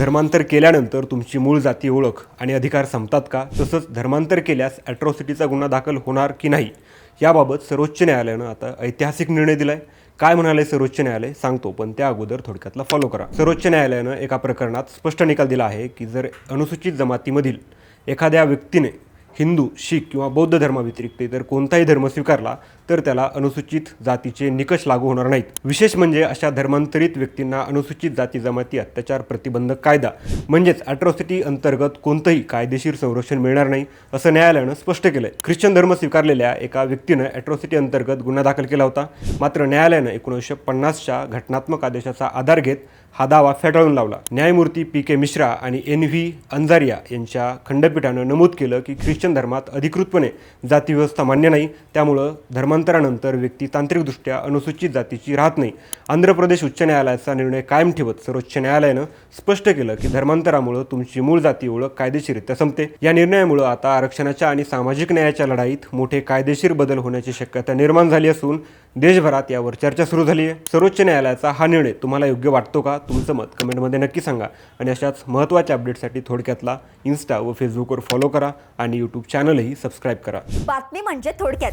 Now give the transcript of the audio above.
धर्मांतर केल्यानंतर तुमची मूळ जाती ओळख आणि अधिकार संपतात का? तसंच धर्मांतर केल्यास ॲट्रॉसिटीचा गुन्हा दाखल होणार की नाही याबाबत सर्वोच्च न्यायालयानं आता ऐतिहासिक निर्णय दिलाय. काय म्हणाले सर्वोच्च न्यायालय सांगतो, पण त्या अगोदर थोडक्यातला फॉलो करा. सर्वोच्च न्यायालयानं एका प्रकरणात स्पष्ट निकाल दिला आहे की जर अनुसूचित जमातीमधील एखाद्या व्यक्तीने हिंदू, शीख किंवा बौद्ध धर्माव्यतिरिक्त इतर कोणताही धर्म स्वीकारला तर त्याला अनुसूचित जातीचे निकष लागू होणार नाहीत. विशेष म्हणजे अशा धर्मांतरित व्यक्तींना अनुसूचित जाती जमाती अत्याचार प्रतिबंधक कायदा म्हणजेच ॲट्रॉसिटी अंतर्गत कोणतंही कायदेशीर संरक्षण मिळणार नाही असं न्यायालयानं स्पष्ट केलंय. ख्रिश्चन धर्म स्वीकारलेल्या एका व्यक्तीनं ॲट्रॉसिटी अंतर्गत गुन्हा दाखल केला होता. मात्र न्यायालयानं 1950च्या घटनात्मक आदेशाचा आधार घेत हा दावा फेटाळून लावला. न्यायमूर्ती पी.के. मिश्रा आणि एन.व्ही. अंजारिया यांच्या खंडपीठानं नमूद केलं की ख्रिश्चन धर्मात अधिकृतपणे जातीव्यवस्था मान्य नाही, त्यामुळं धर्मांतरानंतर व्यक्ती तांत्रिकदृष्ट्या अनुसूचित जातीची राहत नाही. आंध्र प्रदेश उच्च न्यायालयाचा निर्णय कायम ठेवत सर्वोच्च न्यायालयानं स्पष्ट केलं की धर्मांतरामुळे तुमची मूळ जाती ओळख कायदेशीररित्या संपते. या निर्णयामुळे आता आरक्षणाच्या आणि सामाजिक न्यायाच्या लढाईत मोठे कायदेशीर बदल होण्याची शक्यता निर्माण झाली असून देशभरात यावर चर्चा सुरू झाली आहे. सर्वोच्च न्यायालयाचा हा निर्णय तुम्हाला योग्य वाटतो का? तुमचं मत कमेंटमध्ये नक्की सांगा आणि अशाच महत्त्वाच्या अपडेटसाठी थोडक्यातला इन्स्टा व फेसबुकवर फॉलो करा आणि यूट्यूब चॅनलही सबस्क्राईब करा. बातमी म्हणजे थोडक्यात.